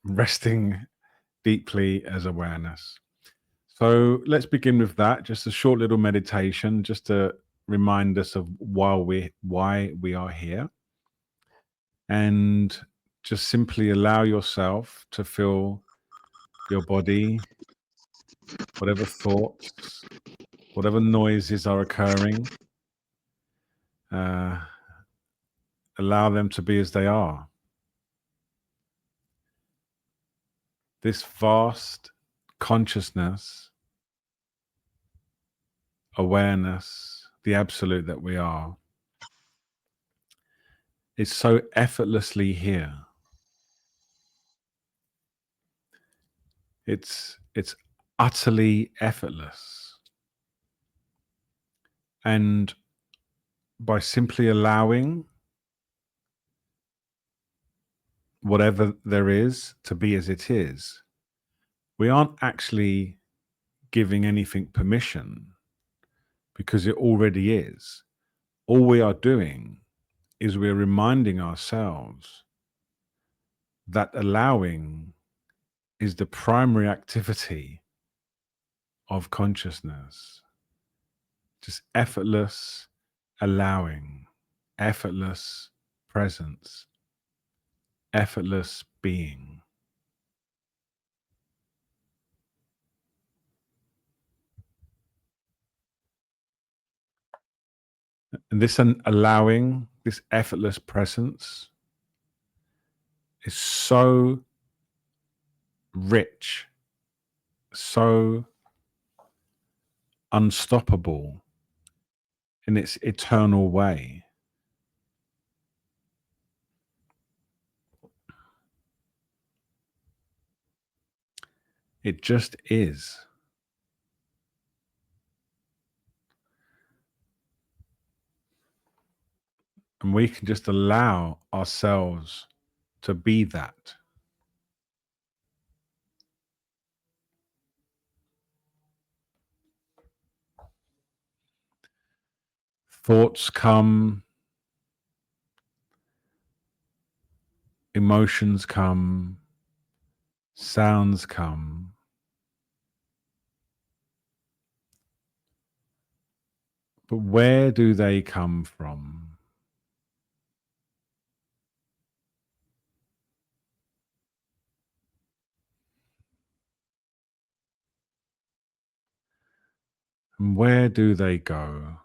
resting deeply as awareness. So let's begin with that. Just a short little meditation, just to remind us of why we are here, and just simply allow yourself to feel your body, whatever thoughts, whatever noises are occurring. Uh, allow them to be as they are. This vast consciousness, awareness, the absolute that we are, is so effortlessly here. It's utterly effortless. And by simply allowing whatever there is to be as it is, we aren't actually giving anything permission, because it already is. All we are doing is we're reminding ourselves that allowing is the primary activity of consciousness. Just effortless allowing, effortless presence, effortless being. And this allowing, this effortless presence is so rich, so unstoppable in its eternal way. It just is. And we can just allow ourselves to be that. Thoughts come, emotions come, sounds come. But where do they come from? And where do they go?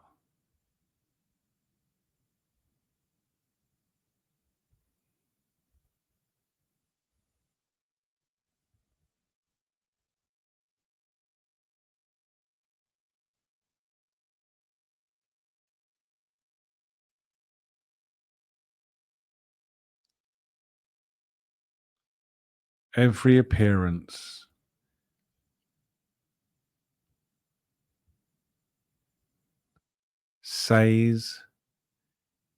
Every appearance says,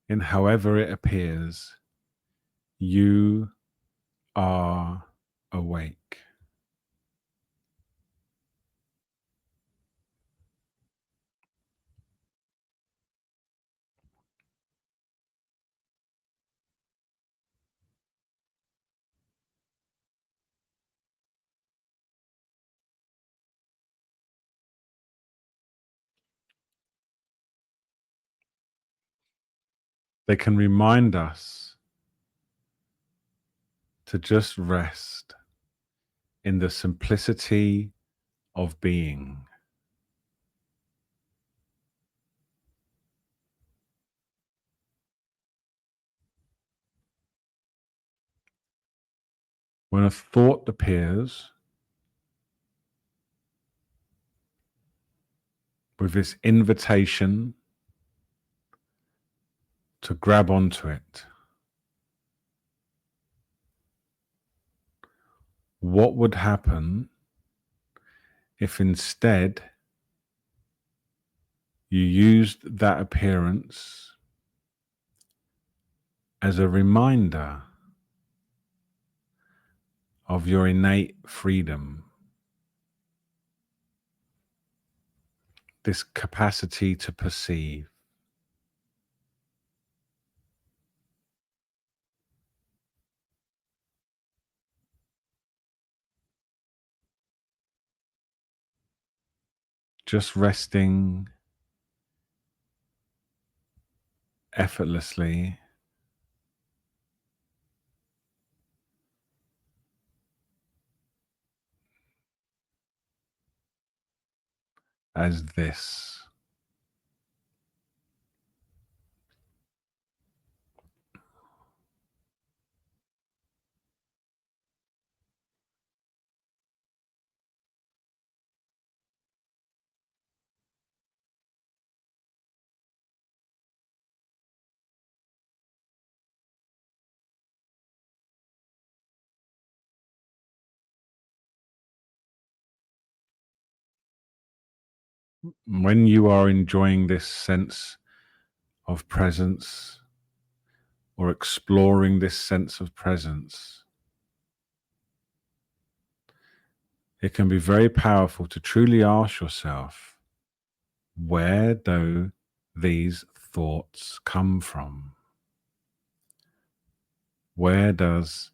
in however it appears, you are awake. They can remind us to just rest in the simplicity of being. When a thought appears, with this invitation to grab onto it, what would happen if instead you used that appearance as a reminder of your innate freedom, this capacity to perceive? just resting effortlessly as this. When you are enjoying this sense of presence or exploring this sense of presence, it can be very powerful to truly ask yourself, where do these thoughts come from? Where does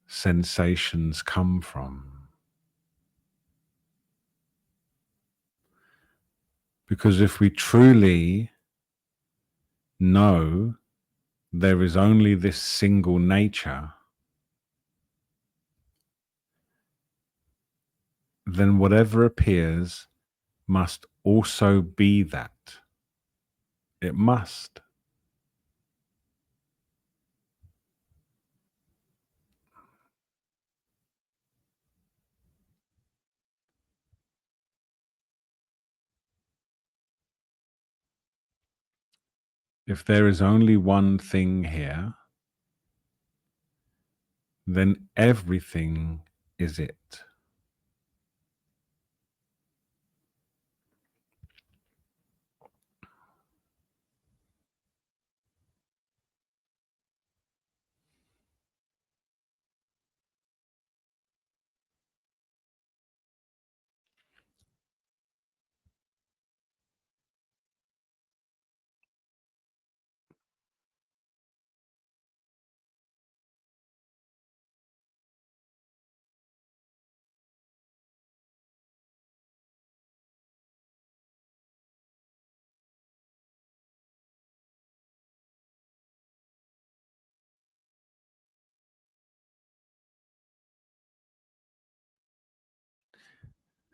sensations come from? Because if we truly know there is only this single nature, then whatever appears must also be that. It must. If there is only one thing here, then everything is it.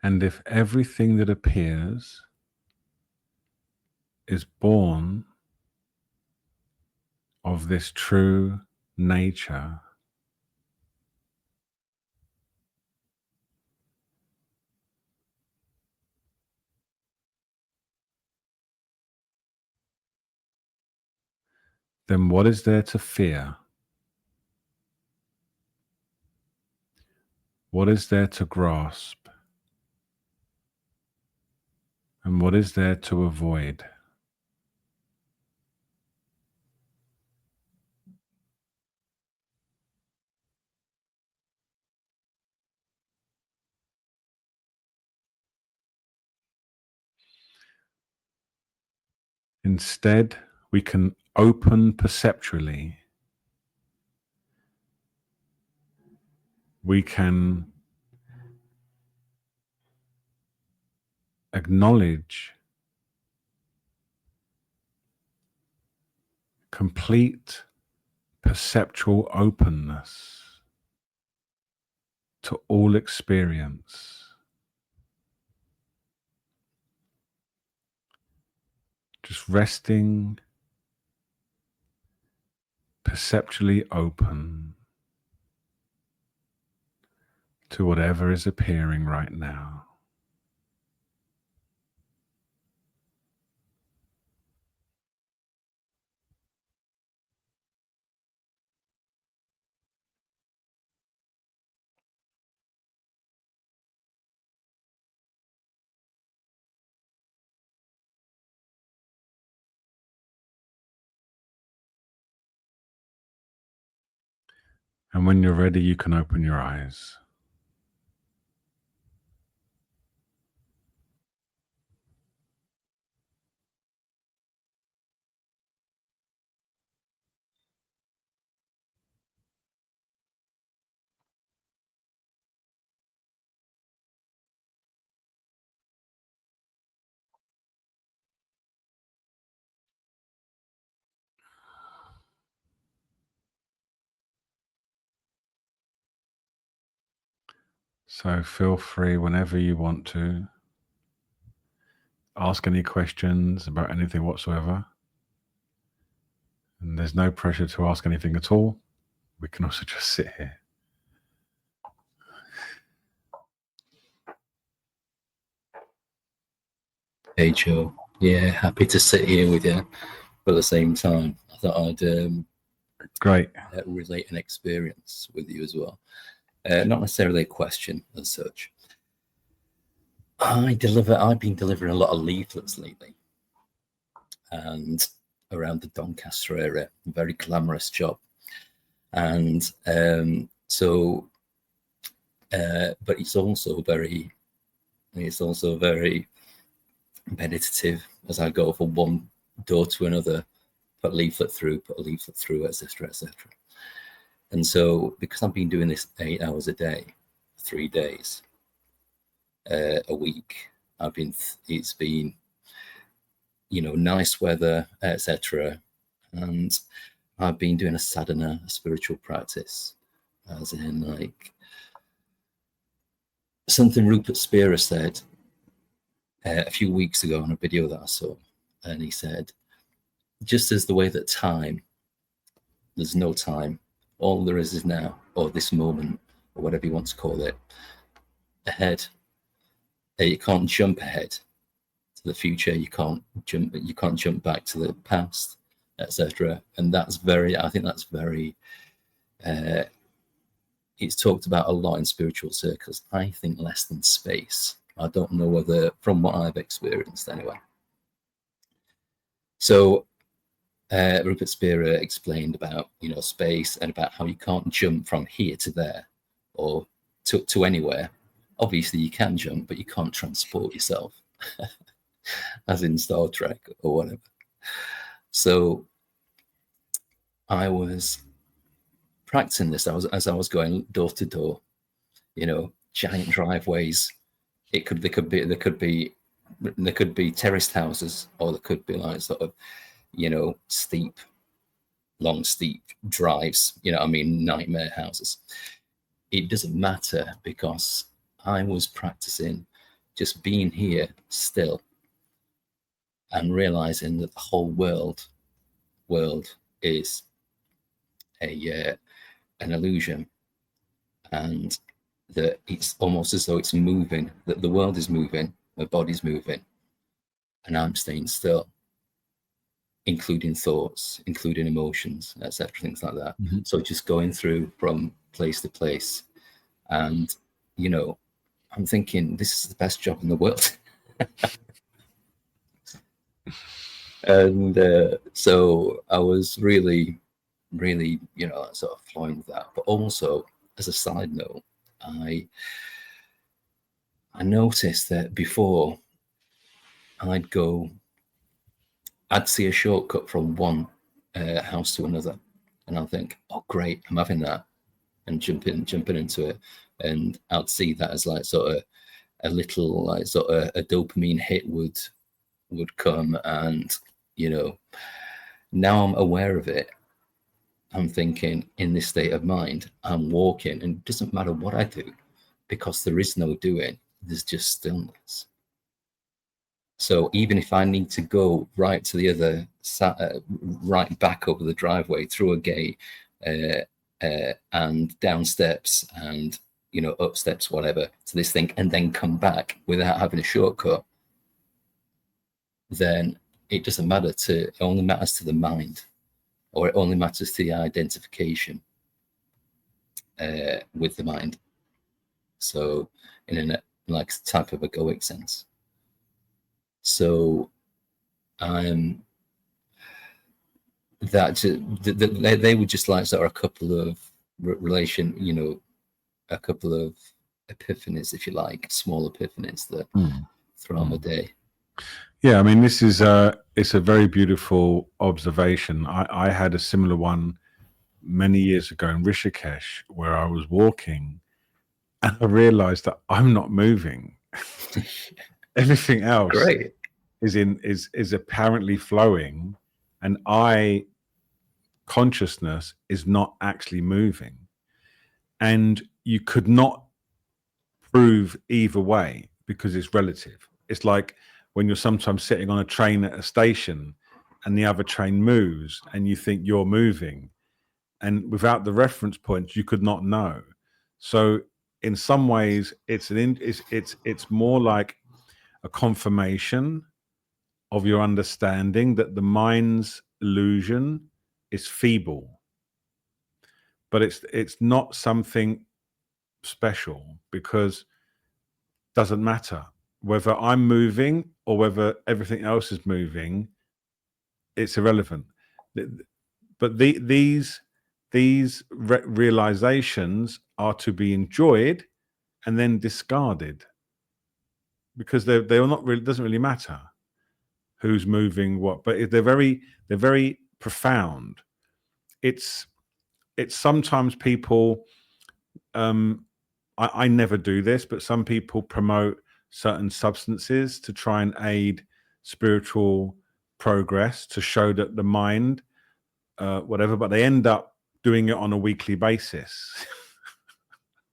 And if everything that appears is born of this true nature, then what is there to fear? What is there to grasp? And what is there to avoid? Instead, we can open perceptually. We can acknowledge complete perceptual openness to all experience. Just resting, perceptually open to whatever is appearing right now. And when you're ready, you can open your eyes. So feel free whenever you want to ask any questions about anything whatsoever. And there's no pressure to ask anything at all. We can also just sit here. Hey Joe, yeah, happy to sit here with you. But at the same time, I thought I'd Great. relate an experience with you as well. Not necessarily a question as such. I've been delivering a lot of leaflets lately, and around the Doncaster area, a very glamorous job. And but it's also very meditative as I go from one door to another, put a leaflet through, etc., etc. And so, because I've been doing this 8 hours a day, 3 days a week, it's been, nice weather, etc. And I've been doing a sadhana, a spiritual practice, as in like something Rupert Spira said a few weeks ago on a video that I saw. And he said, just as the way that there's no time, all there is now, or this moment, or whatever you want to call it, ahead. You can't jump ahead to the future. You can't jump back to the past, etc. And I think that's very, it's talked about a lot in spiritual circles. I think less than space. I don't know whether, from what I've experienced anyway. So Rupert Spira explained about space and about how you can't jump from here to there or to anywhere. Obviously you can jump, but you can't transport yourself as in Star Trek or whatever. So I was practicing this as I was going door to door, giant driveways. There could be terraced houses, or there could be like sort of steep drives, nightmare houses. It doesn't matter, because I was practicing just being here still and realizing that the whole world is an illusion, and that it's almost as though it's moving, that the world is moving, my body's moving, and I'm staying still, including thoughts, including emotions, etc., things like that. Mm-hmm. So just going through from place to place, and I'm thinking, this is the best job in the world. And so I was really sort of flowing with that. But also, as a side note, I noticed that before I'd see a shortcut from one house to another, and I'll think, oh great, I'm having that, and jumping into it, and I'd see that as like sort of a little like sort of a dopamine hit would come, and now I'm aware of it. I'm thinking, in this state of mind, I'm walking, and it doesn't matter what I do, because there is no doing, there's just stillness. So even if I need to go right to the other right back over the driveway, through a gate, and down steps, and up steps, whatever, to this thing, and then come back without having a shortcut, then it doesn't matter. It only matters to the mind, or it only matters to the identification with the mind. So in a like type of egoic sense. So they were just like sort of a couple of a couple of epiphanies, if you like, small epiphanies that throughout the day. Yeah, I mean, this is it's a very beautiful observation. I had a similar one many years ago in Rishikesh, where I was walking, and I realized that I'm not moving. Everything else Great. is apparently flowing, and consciousness is not actually moving. And you could not prove either way because it's relative. It's like when you're sometimes sitting on a train at a station and the other train moves and you think you're moving, and without the reference points you could not know. So in some ways it's more like a confirmation of your understanding that the mind's illusion is feeble, but it's not something special, because it doesn't matter whether I'm moving or whether everything else is moving. It's irrelevant. But these realizations are to be enjoyed and then discarded, because they're not really, it doesn't really matter who's moving what, but they're very profound. It's sometimes people, I never do this, but some people promote certain substances to try and aid spiritual progress, to show that the mind, whatever, but they end up doing it on a weekly basis.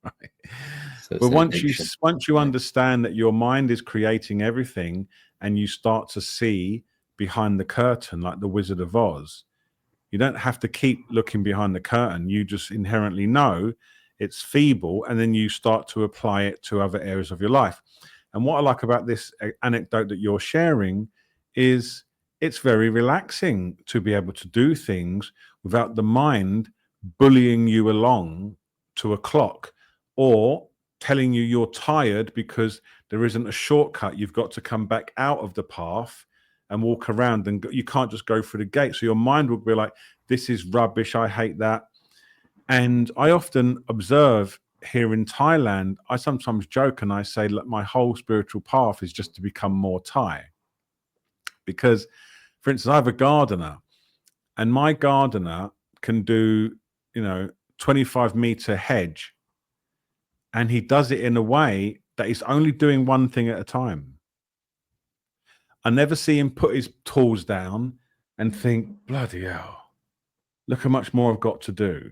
Right. So But once you yeah. understand that your mind is creating everything, and you start to see behind the curtain like the Wizard of Oz, you don't have to keep looking behind the curtain. You just inherently know it's feeble, and then you start to apply it to other areas of your life. And what I like about this anecdote that you're sharing is it's very relaxing to be able to do things without the mind bullying you along to a clock, or telling you you're tired because there isn't a shortcut. You've got to come back out of the path and walk around, and you can't just go through the gate. So your mind will be like, this is rubbish, I hate that. And I often observe here in Thailand, I sometimes joke and I say, look, my whole spiritual path is just to become more Thai. Because, for instance, I have a gardener, and my gardener can do, 25-meter hedge, and he does it in a way that he's only doing one thing at a time. I never see him put his tools down and think, bloody hell, look how much more I've got to do.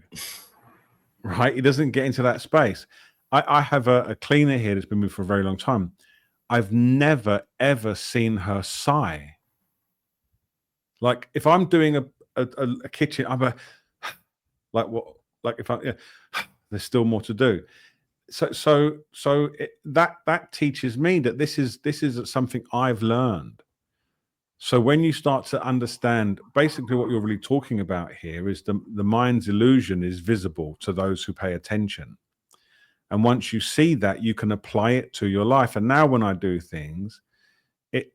Right? He doesn't get into that space. I have a cleaner here that's been with me for a very long time. I've never, ever seen her sigh. Like if I'm doing a kitchen, I'm like, what? Like if there's still more to do. So that teaches me that this is something I've learned. So when you start to understand, basically what you're really talking about here is the mind's illusion is visible to those who pay attention. And once you see that, you can apply it to your life. And now when I do things,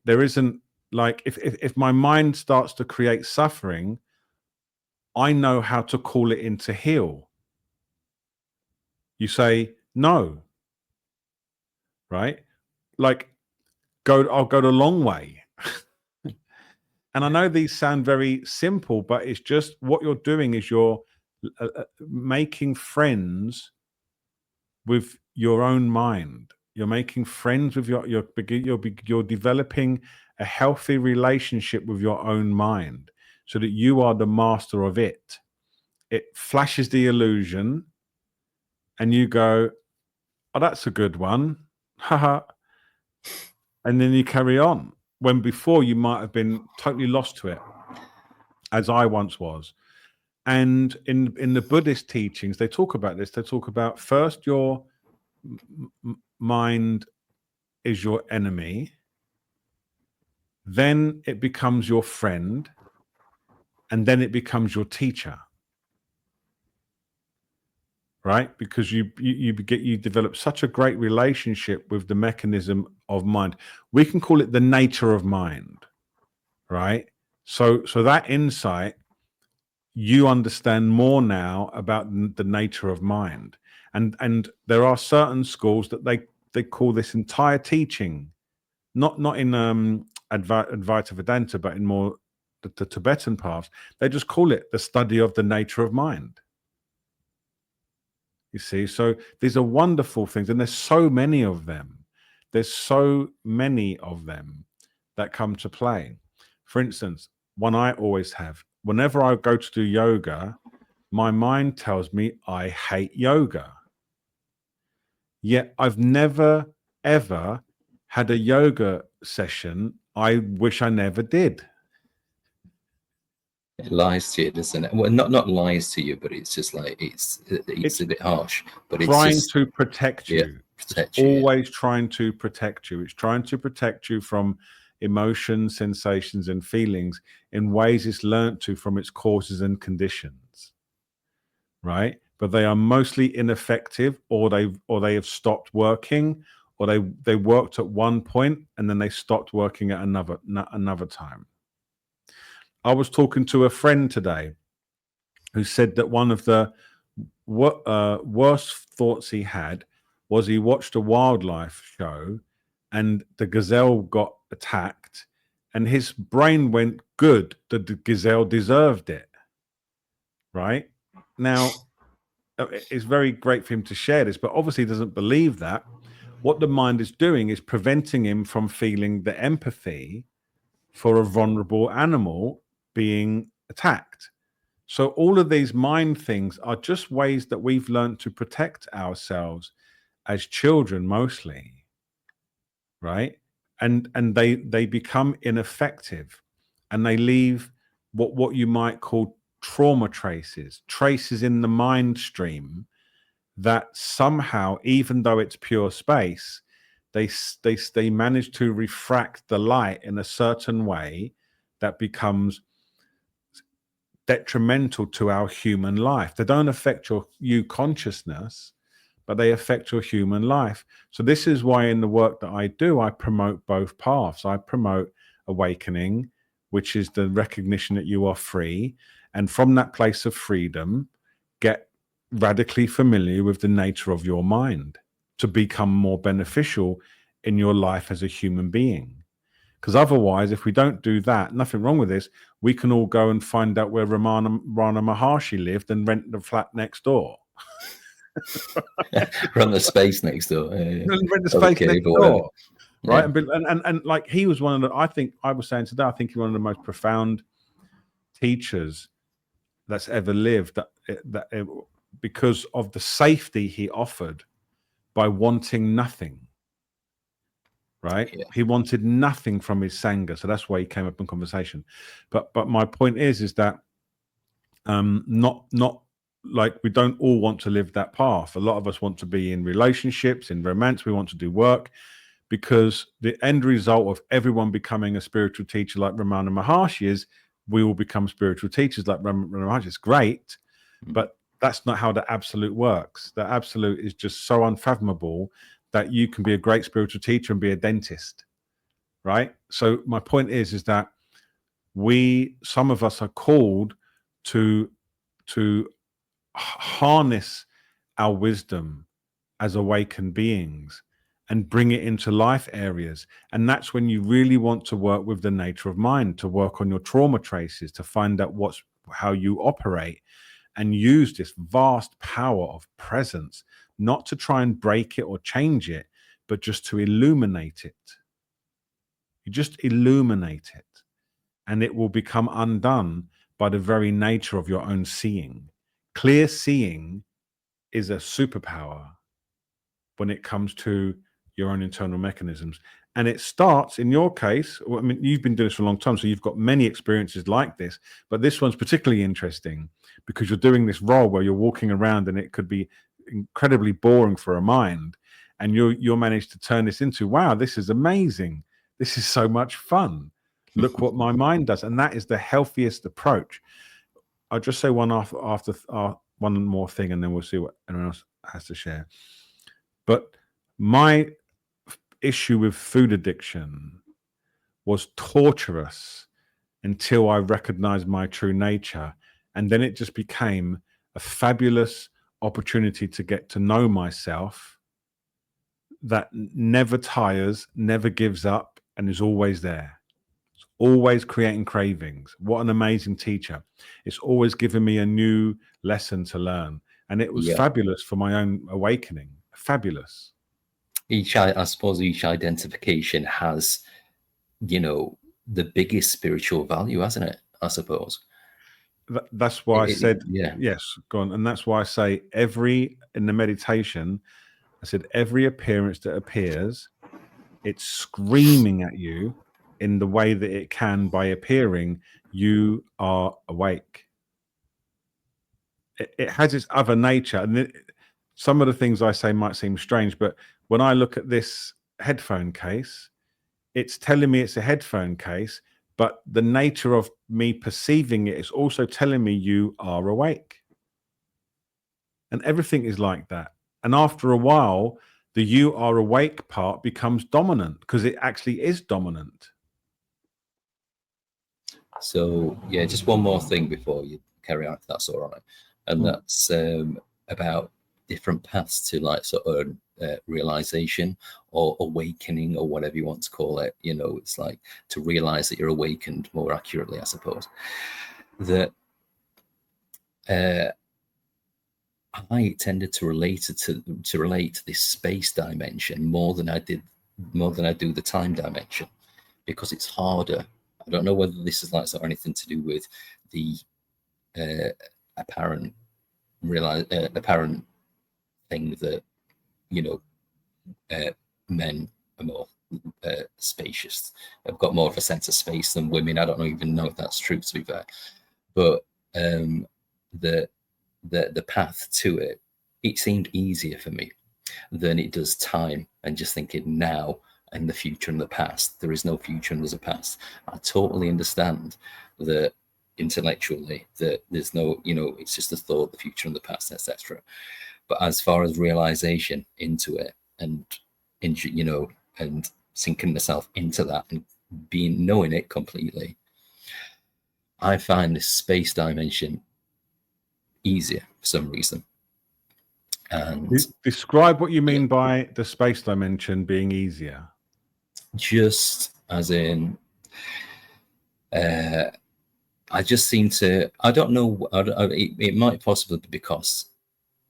there isn't like, if my mind starts to create suffering, I know how to call it in to heal. You say, no, right? Like, I'll go the long way. And I know these sound very simple, but it's just what you're doing is you're making friends with your own mind. You're making friends with you're developing a healthy relationship with your own mind, so that you are the master of it. It flashes the illusion, and you go, "Oh, that's a good one," haha, and then you carry on. When before you might have been totally lost to it, as I once was. And in the Buddhist teachings, they talk about this. They talk about first your mind is your enemy, then it becomes your friend, and then it becomes your teacher. Right? Because you develop such a great relationship with the mechanism of mind. We can call it the nature of mind, right? So that insight, you understand more now about the nature of mind. And there are certain schools that they call this entire teaching, not in Advaita Vedanta, but in more the Tibetan paths. They just call it the study of the nature of mind. You see, so these are wonderful things, and there's so many of them. There's so many of them that come to play. For instance, one I always have, whenever I go to do yoga, my mind tells me I hate yoga. Yet I've never, ever had a yoga session I wish I never did. It lies to you, doesn't it? Well, not lies to you, but it's just like it's a bit harsh. But it's trying just to protect you. Protect It's you. always trying to protect you. It's trying to protect you from emotions, sensations, and feelings in ways it's learnt to from its causes and conditions. Right? But they are mostly ineffective, or they have stopped working, or they worked at one point and then they stopped working at another time. I was talking to a friend today who said that one of the worst thoughts he had was he watched a wildlife show and the gazelle got attacked, and his brain went, good, the gazelle deserved it. Right? Now, it's very great for him to share this, but obviously he doesn't believe that. What the mind is doing is preventing him from feeling the empathy for a vulnerable animal being attacked. So all of these mind things are just ways that we've learned to protect ourselves as children, mostly, right? And they become ineffective, and they leave what you might call trauma traces in the mind stream that somehow, even though it's pure space, they manage to refract the light in a certain way that becomes detrimental to our human life. They don't affect you consciousness, but they affect your human life. So this is why in the work that I do, I promote both paths. I promote awakening, which is the recognition that you are free, and from that place of freedom, get radically familiar with the nature of your mind to become more beneficial in your life as a human being. Because otherwise, if we don't do that, nothing wrong with this, we can all go and find out where Ramana Maharshi lived and rent the flat next door. Run the space next door. Rent the space next door. Right? Yeah. And like he was one of the, I think I was saying today, I think he's one of the most profound teachers that's ever lived, because of the safety he offered by wanting nothing. Right? Yeah. He wanted nothing from his Sangha, so that's why he came up in conversation. But my point is that not like we don't all want to live that path. A lot of us want to be in relationships, in romance. We want to do work, because the end result of everyone becoming a spiritual teacher like Ramana Maharshi is we will become spiritual teachers like Ramana Maharshi. It's great, but that's not how the absolute works. The absolute is just so unfathomable that you can be a great spiritual teacher and be a dentist, right? So my point is that some of us are called to harness our wisdom as awakened beings and bring it into life areas. And that's when you really want to work with the nature of mind, to work on your trauma traces, to find out how you operate, and use this vast power of presence, not to try and break it or change it, but just to illuminate it. You just illuminate it, and it will become undone by the very nature of your own seeing. Clear seeing is a superpower when it comes to your own internal mechanisms. And it starts, in your case, I mean, you've been doing this for a long time, so you've got many experiences like this, but this one's particularly interesting because you're doing this role where you're walking around and it could be incredibly boring for a mind. And you're managed to turn this into, wow, this is amazing. This is so much fun. Look what my mind does. And that is the healthiest approach. I'll just say one one more thing, and then we'll see what anyone else has to share. But my issue with food addiction was torturous until I recognized my true nature. And then it just became a fabulous opportunity to get to know myself that never tires, never gives up, and is always there. It's always creating cravings. What an amazing teacher. It's always giving me a new lesson to learn. And it was fabulous for my own awakening. Fabulous. I suppose each identification has, the biggest spiritual value, hasn't it? I suppose. That's why I said, yes, go on. And that's why I say in the meditation, I said, every appearance that appears, it's screaming at you in the way that it can by appearing, you are awake. It has its other nature. And some of the things I say might seem strange, but when I look at this headphone case, it's telling me it's a headphone case, but the nature of me perceiving it is also telling me you are awake. And everything is like that. And after a while, the you are awake part becomes dominant because it actually is dominant. So yeah, just one more thing before you carry on, if that's all right, and that's about different paths to like sort of realization or awakening or whatever you want to call it. You know, it's like to realize that you're awakened more accurately, I suppose. That I tended to relate it to relate to this space dimension more than I do the time dimension, because it's harder. I don't know whether this is like sort of anything to do with the apparent thing that, you know, men are more spacious. I've got more of a sense of space than women. I don't even know if that's true, to be fair. But the path to it, it seemed easier for me than it does time and just thinking now and the future and the past. There is no future and there's a past. I totally understand that intellectually that there's no, you know, it's just a thought, the future and the past, etc. But as far as realization into it and you know, and sinking myself into that and knowing it completely, I find this space dimension easier for some reason. And describe what you mean by the space dimension being easier. Just as in, I just seem to, I don't know, it might possibly be because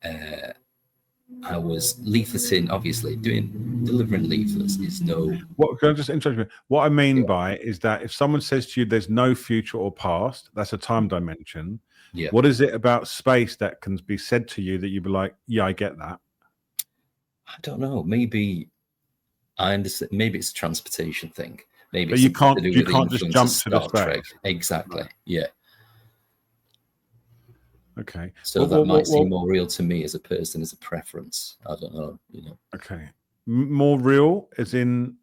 I was leafleting, obviously, delivering leaflets is no. What can I just interrupt you? What I mean by is that if someone says to you there's no future or past, that's a time dimension. Yeah. What is it about space that can be said to you that you'd be like, yeah, I get that? I don't know. Maybe I understand. Maybe it's a transportation thing. Maybe it's you something can't to do you with the can't just influence of jump to the Star Trek. space. Exactly. Right. Yeah. Okay. So that might seem more real to me as a person, as a preference. I don't know. You know. Okay. More real, as in.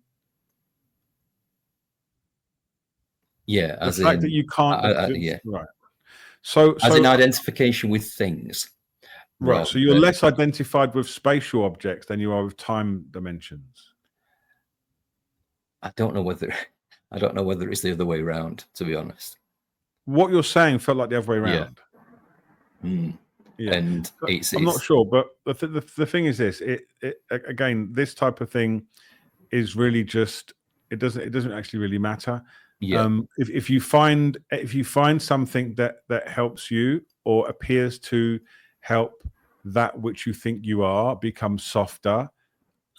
Yeah, The as fact in, that you can't. yeah. Right. So as in identification with things. Right. So you're less identified with spatial objects than you are with time dimensions. I don't know whether it's the other way around, to be honest. What you're saying felt like the other way around. Yeah. Mm. Yeah. And I'm not sure, but the thing is this: it again, this type of thing is really just it doesn't actually really matter. Yeah. If you find something that helps you or appears to help that which you think you are become softer,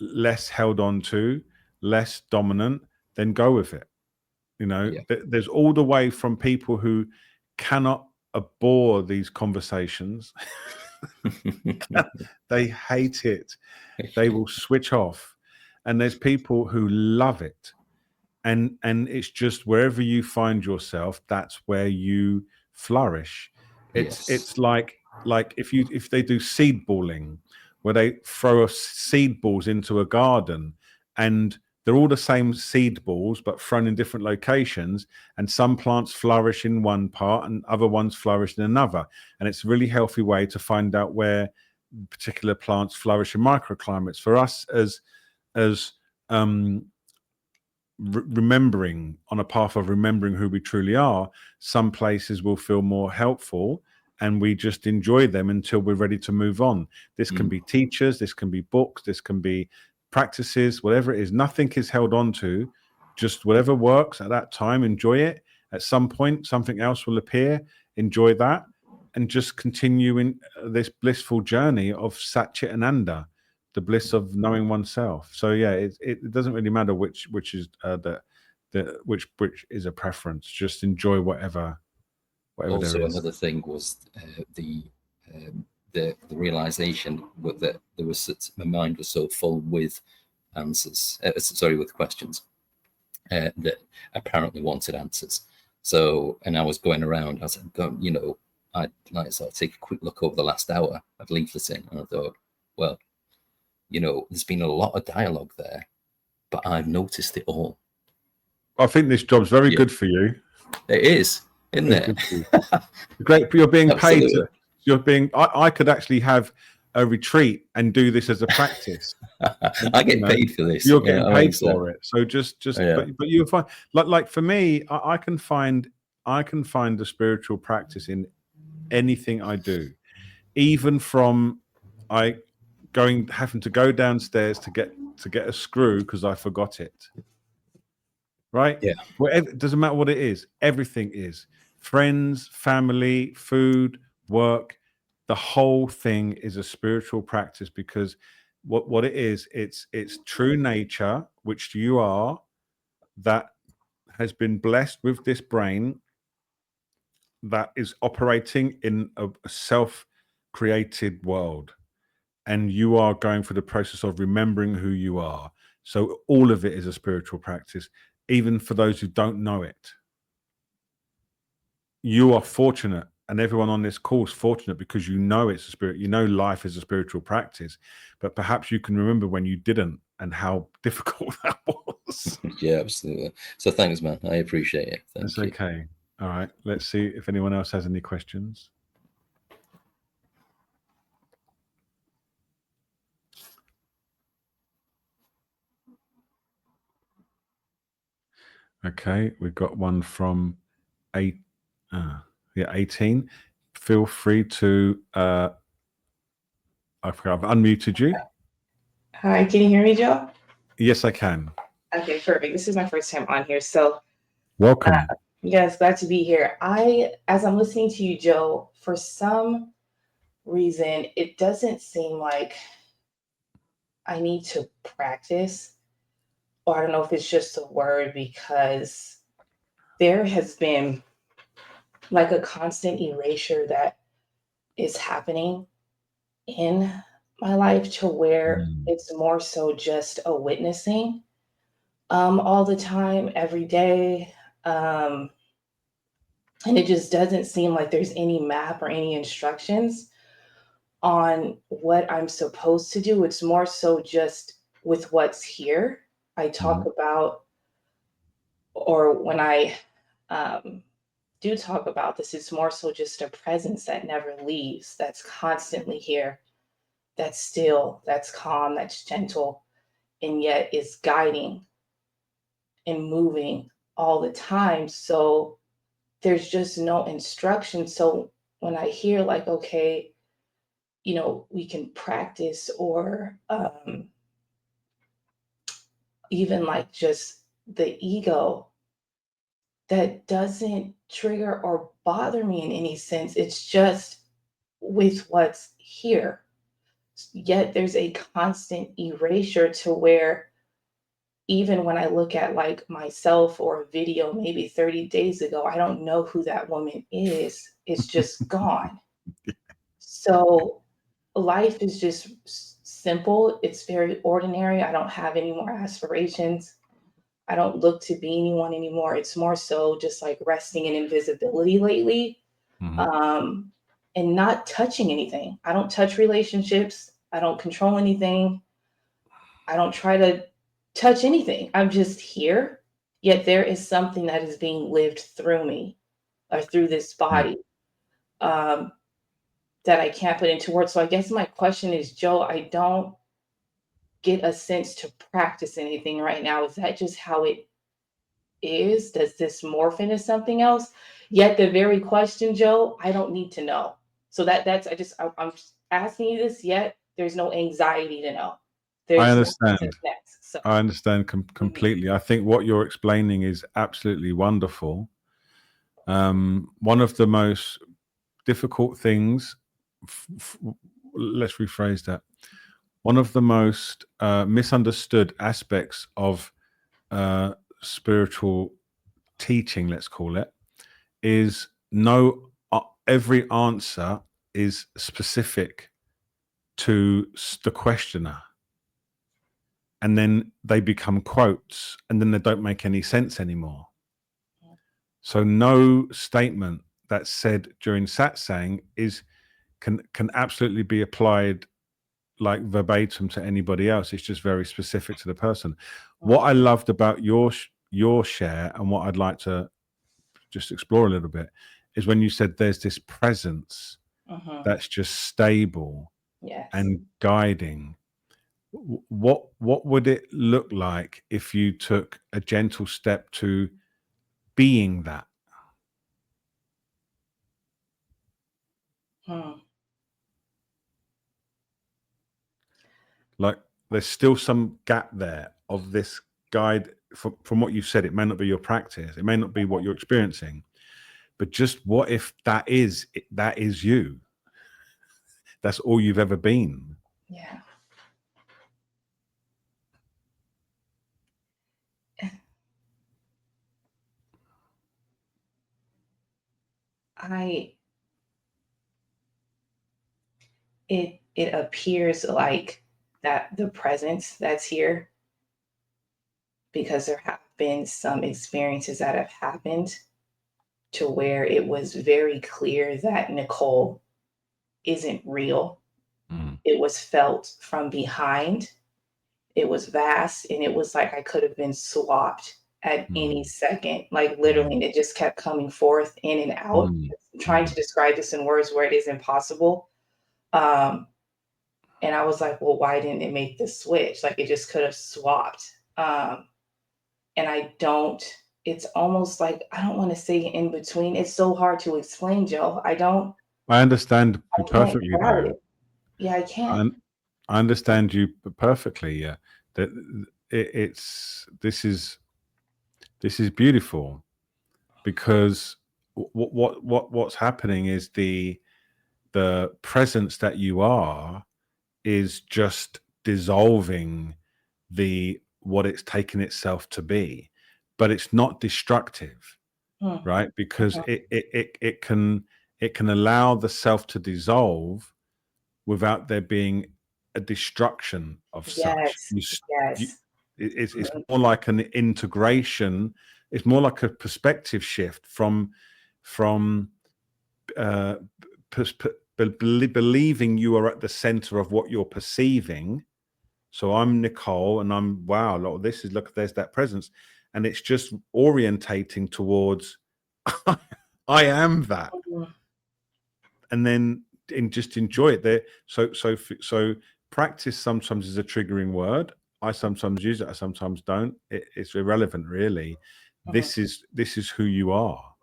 less held on to, less dominant, then go with it. You know, there's all the way from people who cannot abhor these conversations. They hate it. They will switch off. And there's people who love it. And it's just wherever you find yourself, that's where you flourish. It's like if they do seed balling, where they throw seed balls into a garden, and they're all the same seed balls but thrown in different locations, and some plants flourish in one part and other ones flourish in another, and it's a really healthy way to find out where particular plants flourish in microclimates. For us as remembering, on a path of remembering who we truly are, some places will feel more helpful and we just enjoy them until we're ready to move on. This can be teachers, this can be books, this can be practices, whatever it is. Nothing is held on to, just whatever works at that time. Enjoy it. At some point something else will appear, enjoy that, and just continue in this blissful journey of Satchit Ananda, the bliss of knowing oneself. So yeah, it doesn't really matter which is which is a preference. Just enjoy whatever also there is. another thing was the the realization that there was my mind was so full with answers, with questions that apparently wanted answers. So, and I was going around, I was like, you know, I'd like sort of take a quick look over the last hour of leafleting, and I thought, well, you know, there's been a lot of dialogue there, but I've noticed it all. I think this job's very good for you. It is, isn't Very it? good for you. Great, you're being paid. You're being. I could actually have a retreat and do this as a practice. I get paid for this. You're getting paid for it. So just, Yeah. but you'll find, like for me, I can find the spiritual practice in anything I do, even from having to go downstairs to get a screw because I forgot it. Right? Yeah. Whatever, it doesn't matter what it is. Everything is friends, family, food, work. The whole thing is a spiritual practice, because what it is, it's true nature, which you are, that has been blessed with this brain that is operating in a self-created world, and you are going through the process of remembering who you are. So all of it is a spiritual practice, even for those who don't know it. You are fortunate, and everyone on this call is fortunate, because you know it's a spirit. You know life is a spiritual practice, but perhaps you can remember when you didn't and how difficult that was. Yeah, absolutely. So thanks, man. I appreciate it. That's okay. All right. Let's see if anyone else has any questions. Okay, we've got one from 18. Feel free to. I've unmuted you. Hi, can you hear me, Joe? Yes, I can. Okay, perfect. This is my first time on here, so welcome. Yes, glad to be here. As I'm listening to you, Joe, for some reason, it doesn't seem like I need to practice, or I don't know if it's just a word, because there has been like a constant erasure that is happening in my life, to where it's more so just a witnessing all the time, every day. And it just doesn't seem like there's any map or any instructions on what I'm supposed to do. It's more so just with what's here. I talk about, or when I do talk about this, it's more so just a presence that never leaves, that's constantly here, that's still, that's calm, that's gentle, and yet is guiding and moving all the time. So there's just no instruction. So when I hear like, okay, you know, we can practice, or even like just the ego, that doesn't trigger or bother me in any sense. It's just with what's here. Yet there's a constant erasure, to where even when I look at like myself or a video maybe 30 days ago, I don't know who that woman is. It's just gone. So life is just simple. It's very ordinary. I don't have any more aspirations. I don't look to be anyone anymore. It's more so just like resting in invisibility lately, and not touching anything. I don't touch relationships. I don't control anything. I don't try to touch anything. I'm just here. Yet there is something that is being lived through me, or through this body, that I can't put into words. So I guess my question is, Joe, I don't get a sense to practice anything right now. Is that just how it is? Does this morph into something else? Yet the very question, Joe, I don't need to know. So I'm just asking you this, yet there's no anxiety to know. I understand. Next, so. I understand completely. I think what you're explaining is absolutely wonderful. One of the most difficult things, let's rephrase that. One of the most misunderstood aspects of spiritual teaching, let's call it, is every answer is specific to the questioner, and then they become quotes, and then they don't make any sense anymore. So no statement that's said during satsang can absolutely be applied like verbatim to anybody else. It's just very specific to the person. What I loved about your share, and what I'd like to just explore a little bit, is when you said there's this presence that's just stable and guiding. What would it look like if you took a gentle step to being that? Like, there's still some gap there of this guide. From what you've said, it may not be your practice, it may not be what you're experiencing, but just what if that is you? That's all you've ever been. Yeah. It appears like that the presence that's here, because there have been some experiences that have happened to where it was very clear that Nicole isn't real. It was felt from behind. It was vast, and it was like I could have been swapped at any second, like literally, and it just kept coming forth in and out. Trying to describe this in words where it is impossible. And I was like, well, why didn't it make the switch? Like, it just could have swapped. And it's almost like, I don't want to say in between. It's so hard to explain, Joe. I understand you perfectly though. Yeah, I can't. I understand you perfectly. Yeah, that this is beautiful, because what's happening is the presence that you are is just dissolving what it's taken itself to be, but it's not destructive, right? Because it can allow the self to dissolve without there being a destruction of such. It's more like an integration. It's more like a perspective shift from believing you are at the center of what you're perceiving. So I'm Nicole, and I'm, wow, look, there's that presence, and it's just orientating towards I am that, and then just enjoy it there. So practice sometimes is a triggering word. I sometimes use it, I sometimes don't. It's irrelevant, really. This is who you are,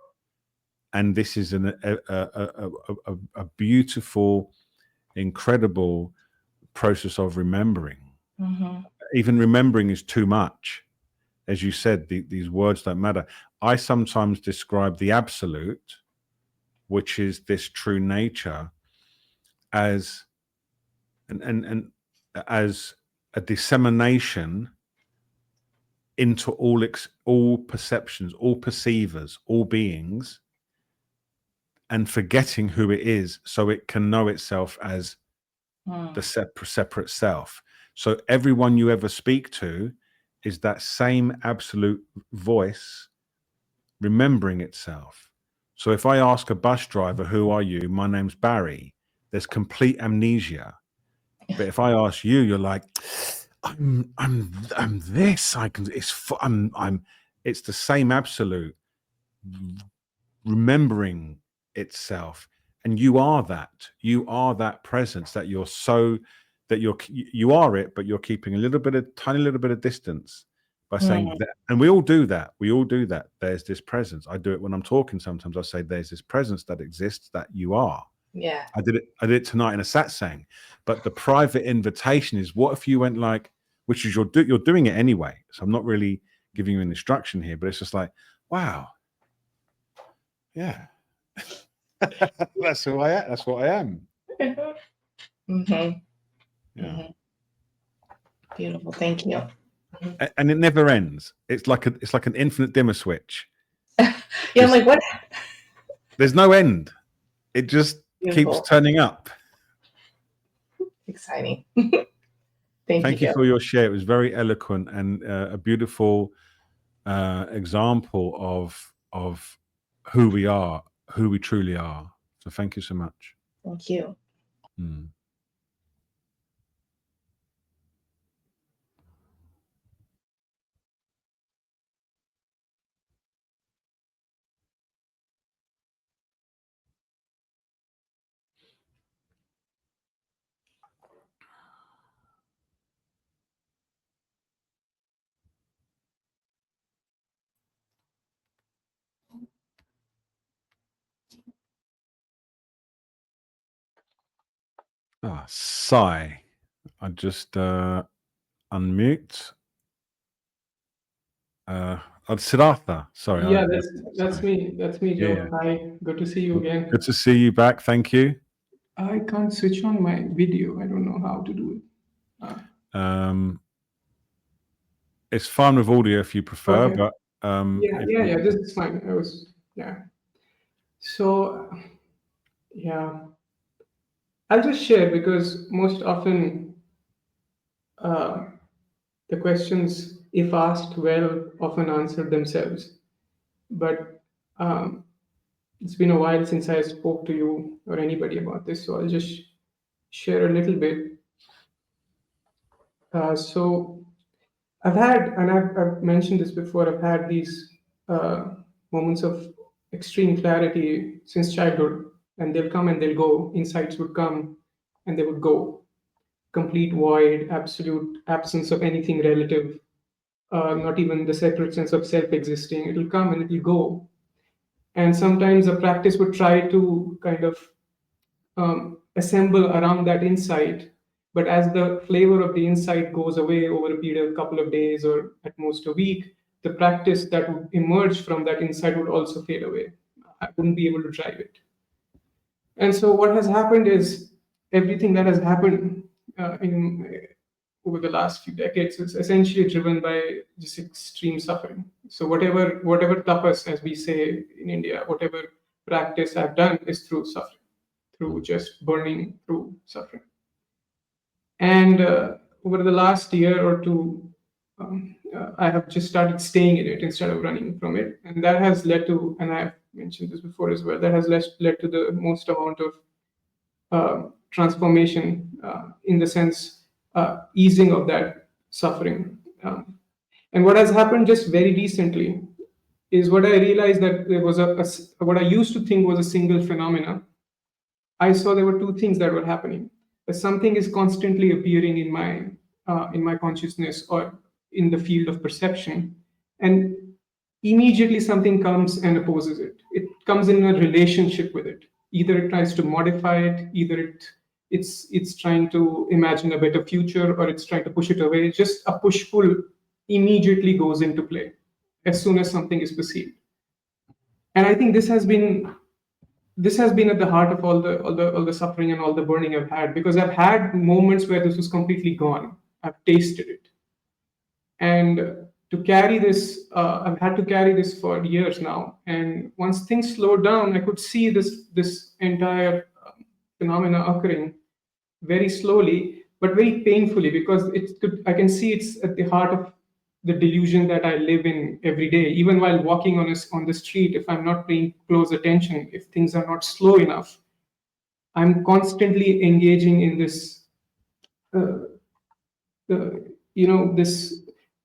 and this is a beautiful, incredible process of remembering. Even remembering is too much. As you said, these words don't matter. I sometimes describe the absolute, which is this true nature, as as a dissemination into all perceptions, all perceivers, all beings, and forgetting who it is, so it can know itself as the separate self. So everyone you ever speak to is that same absolute voice remembering itself. So if I ask a bus driver, who are you? My name's Barry. There's complete amnesia. But if I ask you, you're like, I'm this. It's the same absolute remembering itself. And you are that presence, that you are it, but you're keeping tiny little bit of distance by saying that. And we all do that. There's this presence. I do it when I'm talking. Sometimes I say there's this presence that exists, that you are. Yeah. I did it tonight in a satsang. But the private invitation is, what if you went like, which is you're doing it anyway. So I'm not really giving you an instruction here, but it's just like, wow. Yeah. That's who I am. That's what I am. Yeah. Beautiful. Thank you. And it never ends. It's like an infinite dimmer switch. Yeah, I'm like, what? There's no end. It just Beautiful. turning up. Exciting. Thank Thank you. you for your share. It was very eloquent and a beautiful example of who we are, who we truly are. So thank you so much. Thank you. Mm. Sai. I just unmute. Siddhartha. Sorry. Yeah, that's Sorry. me. That's me, Yeah, Joe. Hi, good to see you again. good to see you back. Thank you. I can't switch on my video. I don't know how to do it. It's fine with audio if you prefer, Okay. but Yeah. This is fine. Yeah. So, yeah, I'll just share because most often uh, the questions, if asked well, often answer themselves. But it's been a while since I spoke to you or anybody about this, so I'll just share a little bit. So I've had, and I've mentioned this before, I've had these moments of extreme clarity since childhood, and they'll come and they'll go. Insights would come and they would go. Complete void, absolute absence of anything relative, not even the separate sense of self existing. It'll come and it'll go. And sometimes a practice would try to kind of assemble around that insight. But as the flavor of the insight goes away over a period of a couple of days or at most a week, the practice that would emerge from that insight would also fade away. I wouldn't be able to drive it. And so what has happened is everything that has happened over the last few decades is essentially driven by just extreme suffering. So whatever tapas, as we say in India, whatever practice I've done is through suffering, through just burning, through suffering. And over the last year or two, I have just started staying in it instead of running from it. And that has led to, and I've mentioned this before as well, that has led to the most amount of transformation in the sense easing of that suffering. And what has happened just very recently is what I realized that there was what I used to think was a single phenomena. I saw there were two things that were happening. That something is constantly appearing in my consciousness or in the field of perception, and immediately something comes and opposes it. It comes in a relationship with it. Either it tries to modify it, either it's trying to imagine a better future, or it's trying to push it away. Just a push-pull immediately goes into play as soon as something is perceived. And I think this has been at the heart of all the suffering and all the burning I've had, because I've had moments where this was completely gone. I've tasted it, and to carry this, I've had to carry this for years now. And once things slowed down, I could see this entire phenomena occurring very slowly, but very painfully, because I can see it's at the heart of the delusion that I live in every day. Even while walking on the street, if I'm not paying close attention, if things are not slow enough, I'm constantly engaging in this, this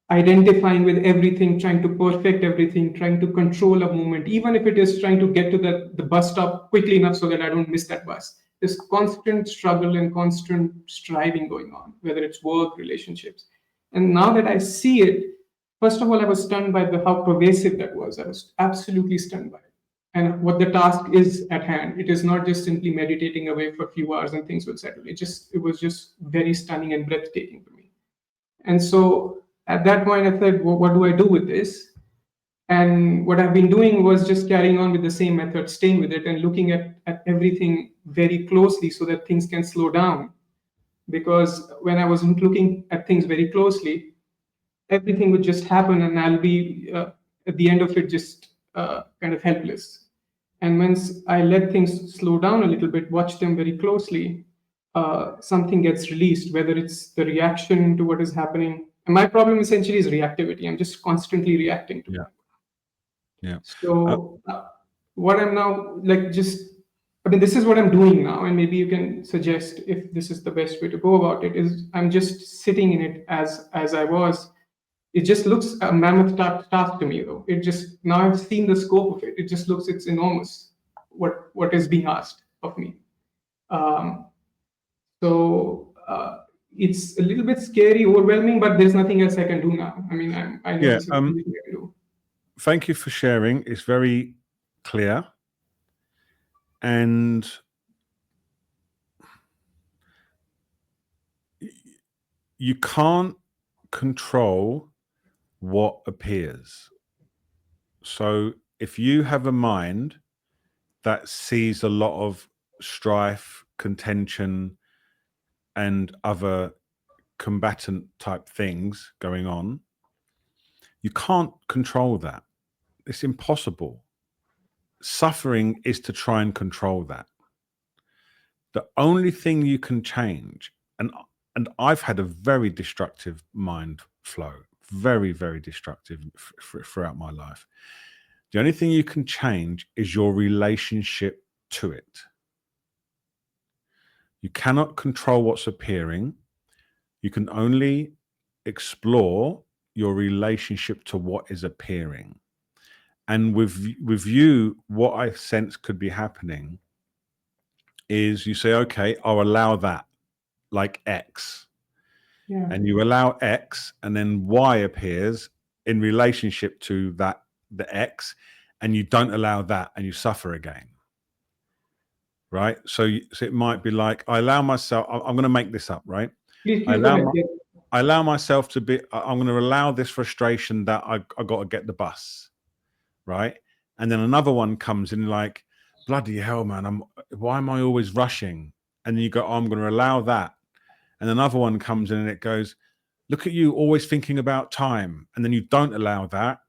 identifying with everything, trying to perfect everything, trying to control a moment, even if it is trying to get to the bus stop quickly enough so that I don't miss that bus. This constant struggle and constant striving going on, whether it's work, relationships. And now that I see it, first of all, I was stunned by how pervasive that was. I was absolutely stunned by it. And what the task is at hand. It is not just simply meditating away for a few hours and things will settle. It was just very stunning and breathtaking to me. And so at that point, I thought, well, what do I do with this? And what I've been doing was just carrying on with the same method, staying with it and looking at everything very closely so that things can slow down. Because when I wasn't looking at things very closely, everything would just happen and I'll be at the end of it just kind of helpless. And once I let things slow down a little bit, watch them very closely, something gets released, whether it's the reaction to what is happening. And my problem essentially is reactivity. I'm just constantly reacting to it. Yeah. So what I'm now like, this is what I'm doing now, and maybe you can suggest if this is the best way to go about it. Is I'm just sitting in it as I was. It just looks a mammoth task to me, though. It just, now I've seen the scope of it. It just looks, it's enormous. What is being asked of me. So it's a little bit scary, overwhelming, but there's nothing else I can do now. I mean, I know this is the only thing I can do. Thank you for sharing. It's very clear. And you can't control what appears. So if you have a mind that sees a lot of strife, contention, and other combatant type things going on, you can't control that. It's impossible. Suffering is to try and control that. The only thing you can change, and I've had a very destructive mind flow, very, very destructive throughout my life. The only thing you can change is your relationship to it. You cannot control what's appearing. You can only explore your relationship to what is appearing. And with you, what I sense could be happening is you say, okay, I'll allow that, like X. Yeah. And you allow X, and then Y appears in relationship to that, the X, and you don't allow that, and you suffer again. Right? So it might be like, I allow myself, I'm going to make this up, right? Please go ahead. I allow myself to be, I'm going to allow this frustration that I got to get the bus, right? And then another one comes in like, bloody hell, man, why am I always rushing? And then you go, oh, I'm going to allow that. And another one comes in and it goes, look at you always thinking about time. And then you don't allow that,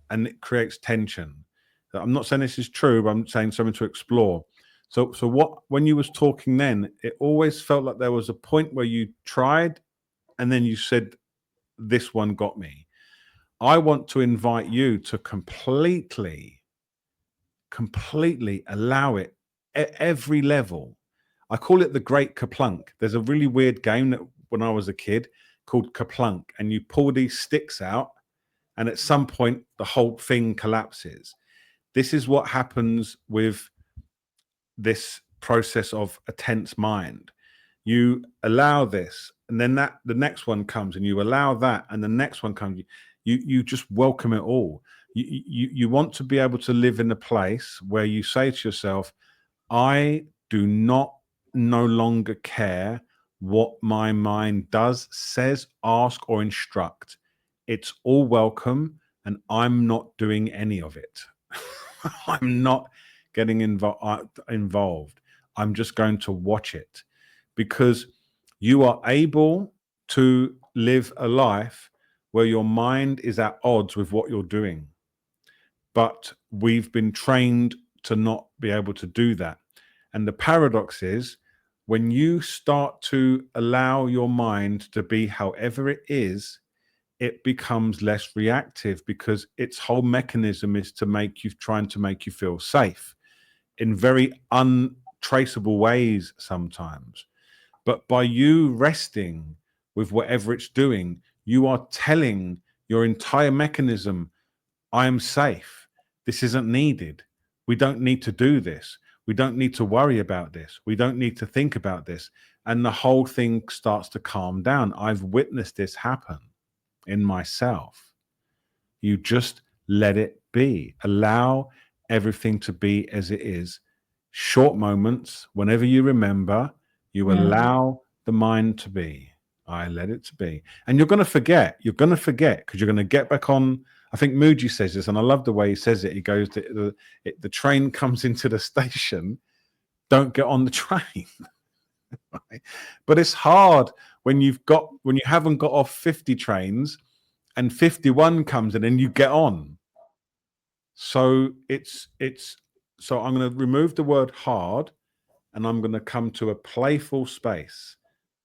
and it creates tension. I'm not saying this is true, but I'm saying something to explore. So when you was talking then, it always felt like there was a point where you tried and then you said, this one got me. I want to invite you to completely allow it at every level. I call it the Great Kaplunk. There's a really weird game that when I was a kid called Kaplunk, and you pull these sticks out, and at some point the whole thing collapses. This is what happens with this process of a tense mind. You allow this, and then the next one comes, and you allow that, and the next one comes. You just welcome it all. You want to be able to live in a place where you say to yourself, I do not no longer care what my mind does, says, ask, or instruct. It's all welcome, and I'm not doing any of it. I'm not getting involved. I'm just going to watch it, because you are able to live a life where your mind is at odds with what you're doing. But we've been trained to not be able to do that. And the paradox is, when you start to allow your mind to be however it is, it becomes less reactive, because its whole mechanism is trying to make you feel safe in very untraceable ways sometimes. But by you resting with whatever it's doing, you are telling your entire mechanism, I am safe. This isn't needed. We don't need to do this. We don't need to worry about this. We don't need to think about this. And the whole thing starts to calm down. I've witnessed this happen in myself. You just let it be. Allow everything to be as it is. Short moments, whenever you remember, you allow the mind to be. I let it to be. And you're going to forget. You're going to forget, because you're going to get back on. I think Muji says this, and I love the way he says it. He goes, the train comes into the station, don't get on the train. Right? But it's hard when you haven't got off 50 trains and 51 comes in and you get on. So it's So I'm going to remove the word hard, and I'm going to come to a playful space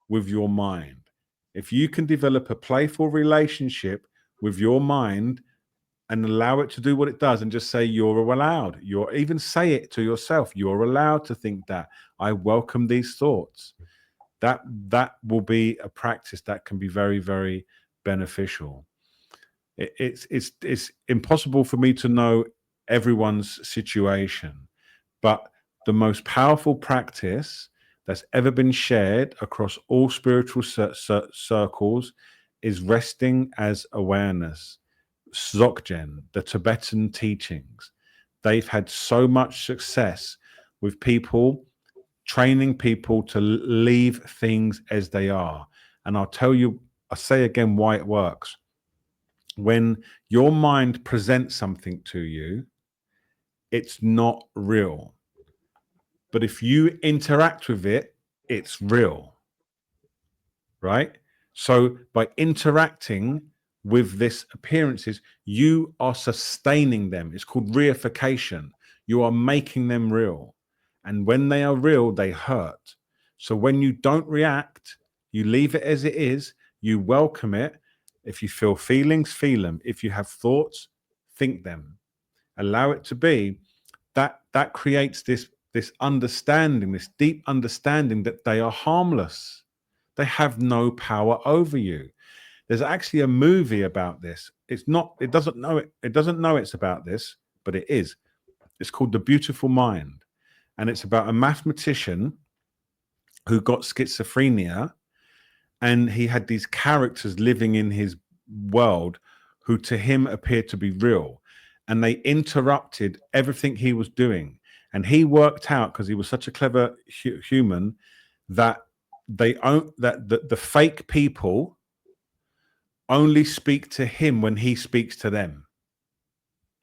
with your mind. If you can develop a playful relationship with your mind and allow it to do what it does, and just say, you're allowed, even say it to yourself, you're allowed to think that. I welcome these thoughts. That will be a practice that can be very, very beneficial. It's impossible for me to know everyone's situation, but the most powerful practice that's ever been shared across all spiritual circles is resting as awareness. Dzogchen, the Tibetan teachings, they've had so much success with people training people to leave things as they are. And I'll say again why it works. When your mind presents something to you, it's not real. But if you interact with it, it's real. Right? So by interacting with this appearances, you are sustaining them. It's called reification. You are making them real. And when they are real, they hurt. So when you don't react, you leave it as it is, you welcome it. If you feel feelings, feel them. If you have thoughts, think them. Allow it to be. That creates this understanding, this deep understanding that they are harmless. They have no power over you. There's actually a movie about this. It doesn't know it's about this, but it is. It's called The Beautiful Mind. And it's about a mathematician who got schizophrenia, and he had these characters living in his world who to him appeared to be real. And they interrupted everything he was doing. And he worked out, because he was such a clever human, that the fake people only speak to him when he speaks to them.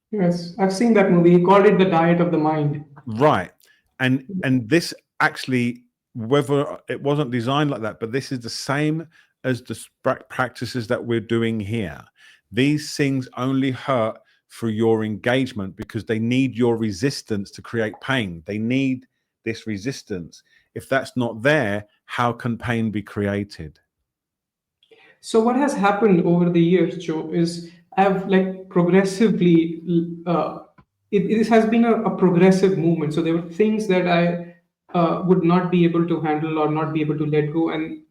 Yes, I've seen that movie. He called it The Diet of the Mind. Right. And this actually, whether it wasn't designed like that, but this is the same as the practices that we're doing here. These things only hurt through your engagement because they need your resistance to create pain. They need this resistance. If that's not there, how can pain be created? So what has happened over the years, Joe, is I've like progressively, this has been a progressive movement. So there were things that I would not be able to handle or not be able to let go, and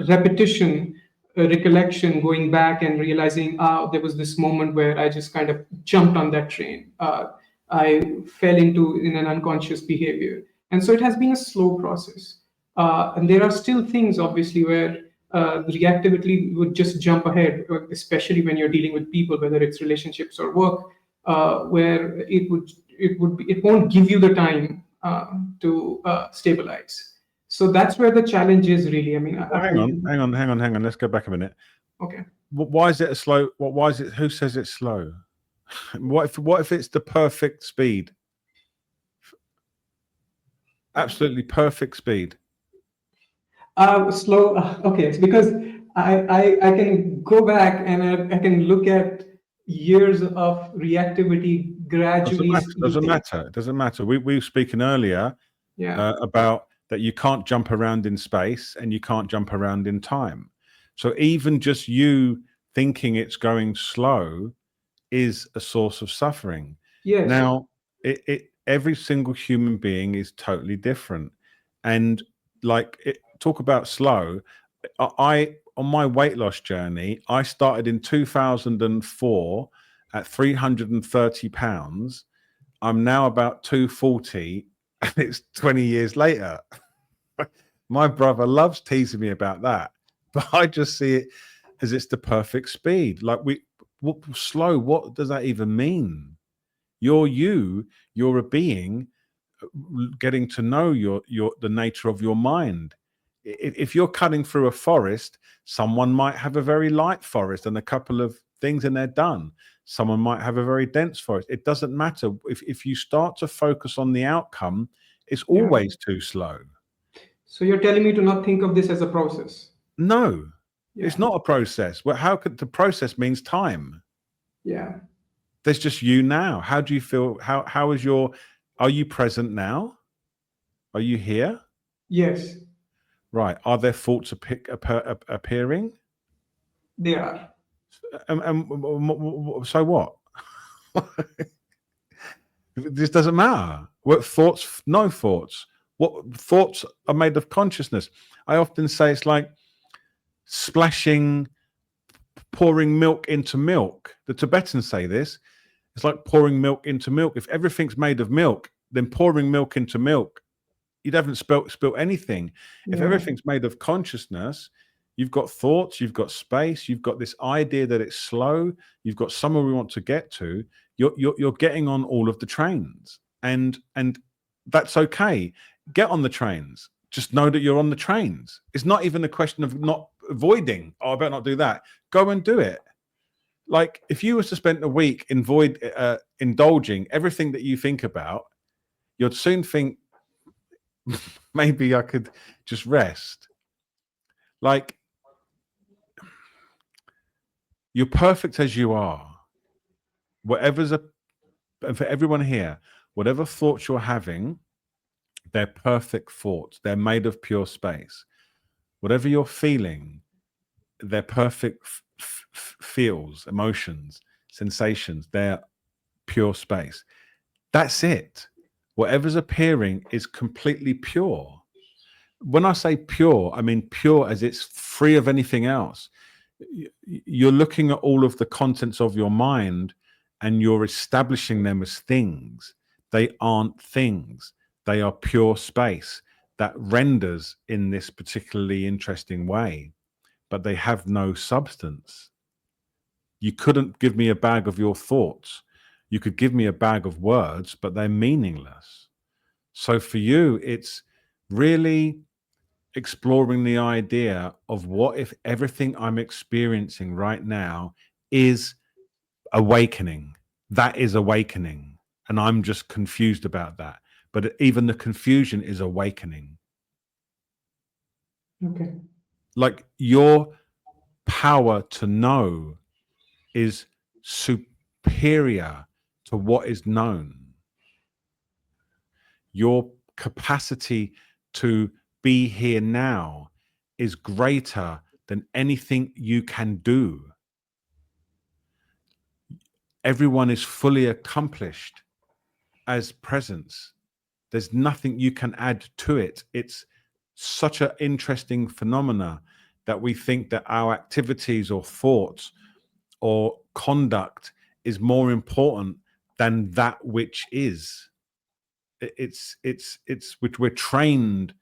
repetition, recollection, going back and realizing, there was this moment where I just kind of jumped on that train. I fell in an unconscious behavior. And so it has been a slow process. And there are still things, obviously, where the reactivity would just jump ahead, especially when you're dealing with people, whether it's relationships or work, where it won't give you the time to stabilize. So that's where the challenge is, really. I mean, hang on. Let's go back a minute. Okay. Why is it a slow? Why is it? Who says it's slow? What if it's the perfect speed? Absolutely perfect speed. Slow. Okay, it's because I can go back and I can look at years of reactivity gradually. Doesn't matter. It doesn't matter. We were speaking earlier about that you can't jump around in space and you can't jump around in time. So even just you thinking it's going slow is a source of suffering. Yes. Now, every single human being is totally different, and talk about slow. I on my weight loss journey, I started in 2004 at 330 pounds. I'm now about 240, and it's 20 years later. My brother loves teasing me about that, but I just see it as it's the perfect speed. Slow, what does that even mean? You're a being getting to know the nature of your mind. If you're cutting through a forest, someone might have a very light forest and a couple of things and they're done. Someone might have a very dense forest. It doesn't matter. If you start to focus on the outcome, it's always too slow. So you're telling me to not think of this as a process? No, it's not a process. Well, how could the process means time? Yeah. There's just you now. How do you feel? How is your Are you present now? Are you here? Yes, Right. Are there thoughts appearing? they are. So what? This doesn't matter. What thoughts? No thoughts. What thoughts are made of consciousness? I often say it's like pouring milk into milk. The Tibetans say this. It's like pouring milk into milk. If everything's made of milk, then pouring milk into milk, you haven't spilt anything. If Yeah. everything's made of consciousness, you've got thoughts, you've got space, you've got this idea that it's slow, you've got somewhere we want to get to. You're getting on all of the trains, and that's okay. Get on the trains. Just know that you're on the trains. It's not even a question of not avoiding. Oh, I better not do that. Go and do it. Like if you was to spend a week indulging everything that you think about, you'd soon think, maybe I could just rest. Like, you're perfect as you are. And for everyone here, whatever thoughts you're having, they're perfect thoughts. They're made of pure space. Whatever you're feeling, they're perfect feels, emotions, sensations. They're pure space. That's it. Whatever's appearing is completely pure. When I say pure, I mean pure as it's free of anything else. You're looking at all of the contents of your mind and you're establishing them as things. They aren't things. They are pure space that renders in this particularly interesting way, but they have no substance. You couldn't give me a bag of your thoughts. You could give me a bag of words, but they're meaningless. So for you, it's really exploring the idea of what if everything I'm experiencing right now is awakening. That is awakening. And I'm just confused about that. But even the confusion is awakening. Okay. Like your power to know is superior to what is known. Your capacity to be here now is greater than anything you can do. Everyone is fully accomplished as presence. There's nothing you can add to it. It's such an interesting phenomena that we think that our activities or thoughts or conduct is more important than that which is. It's which we're trained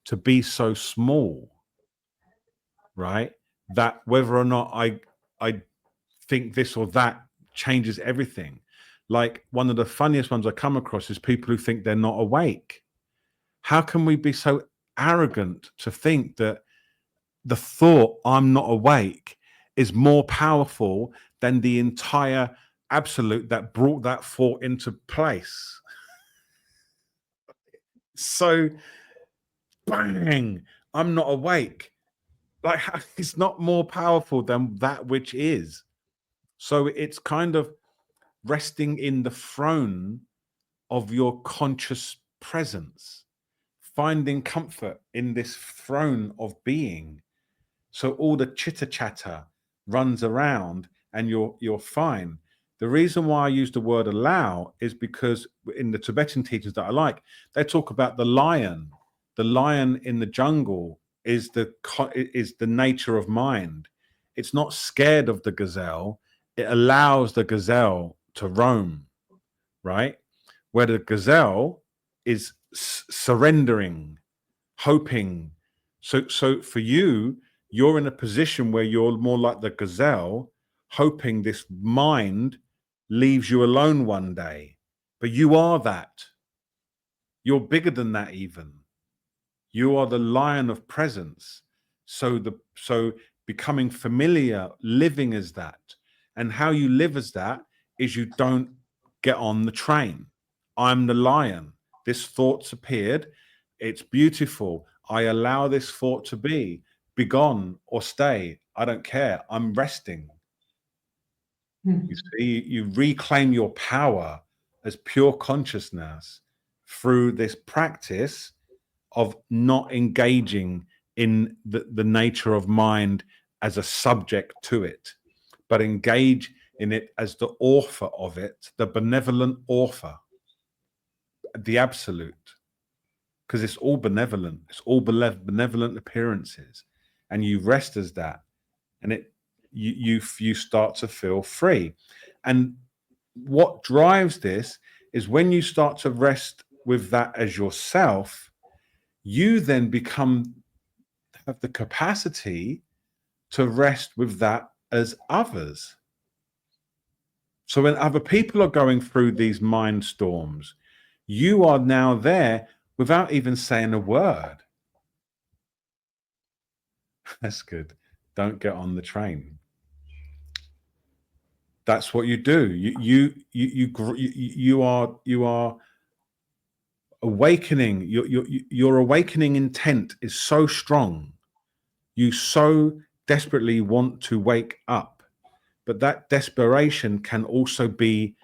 to be so small, right? That whether or not I think this or that changes everything. Like one of the funniest ones I come across is people who think they're not awake. How can we be so arrogant to think that the thought I'm not awake is more powerful than the entire absolute that brought that thought into place? So bang, I'm not awake. Like it's not more powerful than that which is. So it's kind of resting in the throne of your conscious presence, finding comfort in this throne of being. So all the chitter chatter runs around and you're fine. The reason why I use the word allow is because in the Tibetan teachings that I like, they talk about the lion. The lion in the jungle is the nature of mind. It's not scared of the gazelle. It allows the gazelle to roam, right? Where the gazelle is surrendering, hoping. So for you, you're in a position where you're more like the gazelle, hoping this mind leaves you alone one day. But you are that. You're bigger than that even. You are the lion of presence. So becoming familiar, living as that. And how you live as that is you don't get on the train. I'm the lion. This thought's appeared. It's beautiful. I allow this thought to be gone or stay. I don't care. I'm resting. You see, you reclaim your power as pure consciousness through this practice of not engaging in the nature of mind as a subject to it, but engage in it as the author of it, the benevolent author, the absolute, because it's all benevolent. It's all benevolent appearances, and you rest as that, and you start to feel free. And what drives this is when you start to rest with that as yourself, you then have the capacity to rest with that as others. So when other people are going through these mind storms, you are now there without even saying a word. That's good. Don't get on the train. That's what you do. You are awakening. Your awakening intent is so strong. You so desperately want to wake up, but that desperation can also be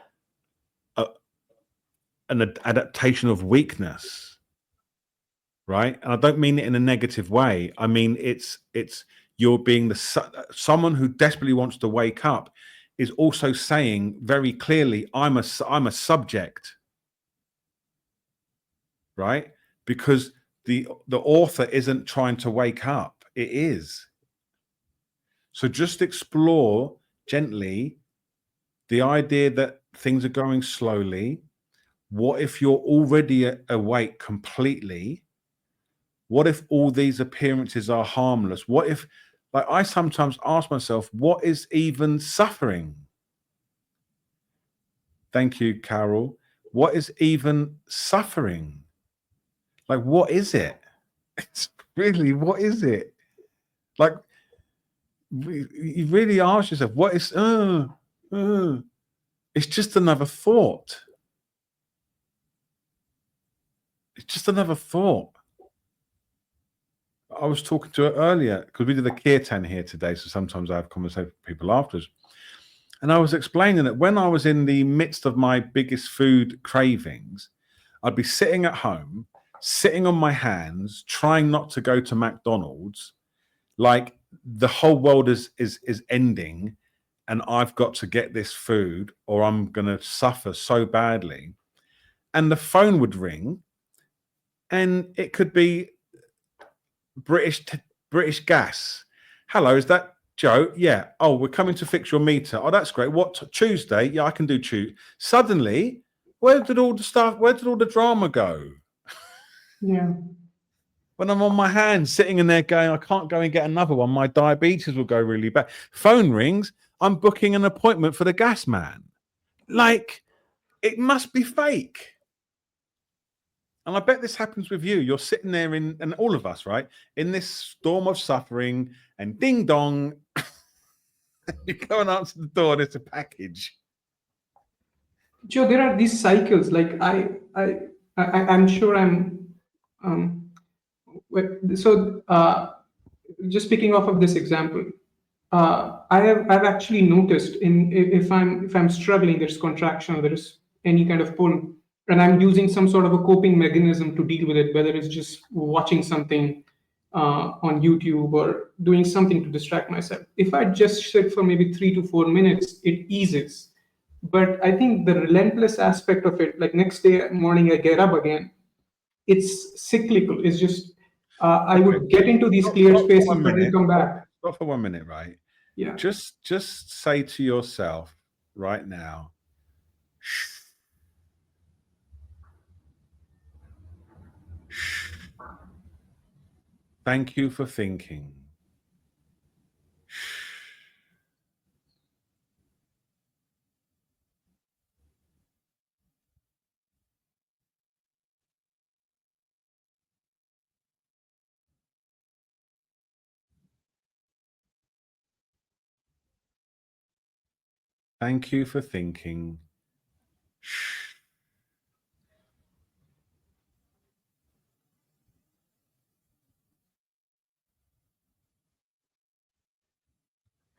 an adaptation of weakness, right? And I don't mean it in a negative way. I mean it's you're being someone who desperately wants to wake up is also saying very clearly, I'm a subject, right? Because the author isn't trying to wake up, it is. So just explore gently the idea that things are going slowly. What if you're already awake completely? What if all these appearances are harmless? What if, like, I sometimes ask myself, what is even suffering? Thank you, Carol. What is even suffering? Like, what is it? It's really, what is it? Like, you really ask yourself, what is, it's just another thought. It's just another thought. I was talking to her earlier because we did a kirtan here today. So sometimes I have conversations with people afterwards. And I was explaining that when I was in the midst of my biggest food cravings, I'd be sitting at home, sitting on my hands, trying not to go to McDonald's, like the whole world is ending and I've got to get this food or I'm going to suffer so badly. And the phone would ring and it could be British Gas. Hello, is that Joe? Yeah. Oh, we're coming to fix your meter. Oh, that's great. What, Tuesday? Yeah, I can do Tuesday. Suddenly, where did all the drama go? Yeah. When I'm on my hands sitting in there going, I can't go and get another one. My diabetes will go really bad. Phone rings. I'm booking an appointment for the gas man. Like, it must be fake. And I bet this happens with you. You're sitting there and all of us, right? In this storm of suffering and ding dong, you go and answer the door and it's a package. Joe, there are these cycles. Like I'm sure I'm. So just picking off of this example, I've actually noticed if I'm struggling, there's contraction, or there's any kind of pull, and I'm using some sort of a coping mechanism to deal with it, whether it's just watching something on YouTube or doing something to distract myself. If I just sit for maybe 3 to 4 minutes, it eases. But I think the relentless aspect of it, like next day morning, I get up again. It's cyclical. It's just I would get into these clear spaces, but then come back. Stop for 1 minute, right? Yeah. Just say to yourself right now, shh. Shh. Thank you for thinking. Shh. Thank you for thinking. Shh.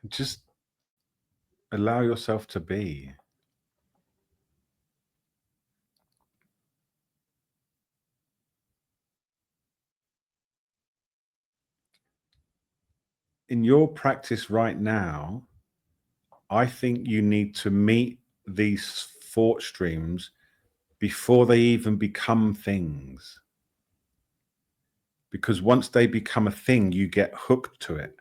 Just allow yourself to be. in your practice right now, I think you need to meet these thought streams before they even become things. Because once they become a thing, you get hooked to it.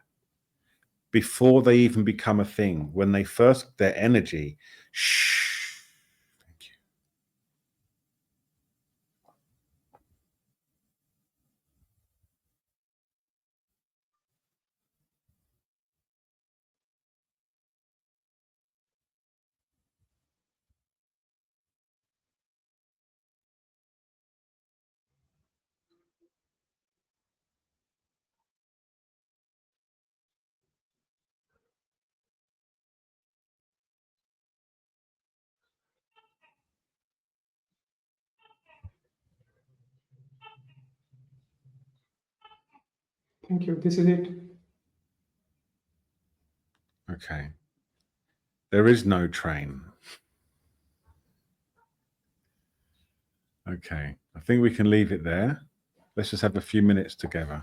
Before they even become a thing, when they first, their energy, shh. Thank you. Thank you. This is it. Okay. There is no train. Okay. I think we can leave it there. Let's just have a few minutes together.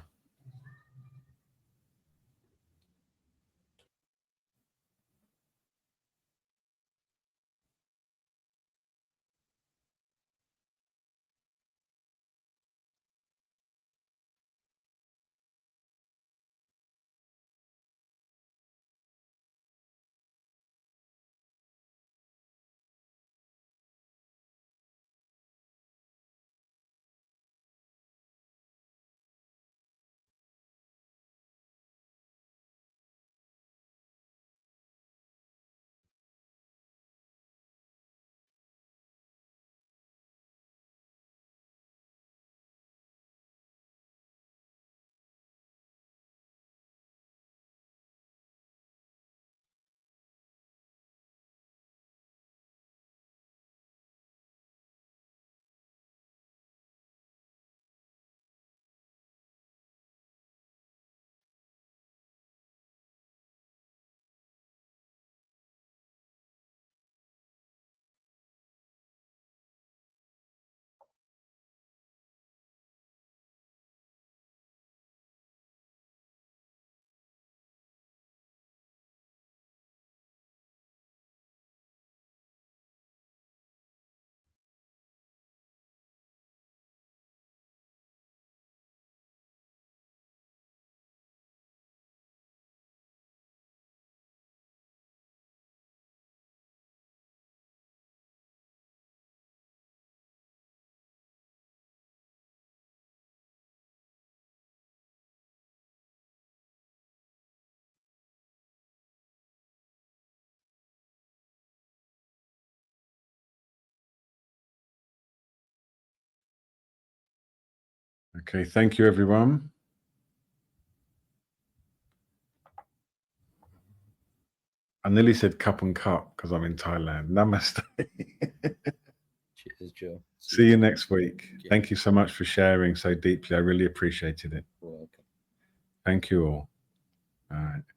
Okay. Thank you, everyone. I nearly said cup and cup because I'm in Thailand. Namaste. Cheers, Joe. See you next week. Yeah. Thank you so much for sharing so deeply. I really appreciated it. You're welcome. Thank you all. All right.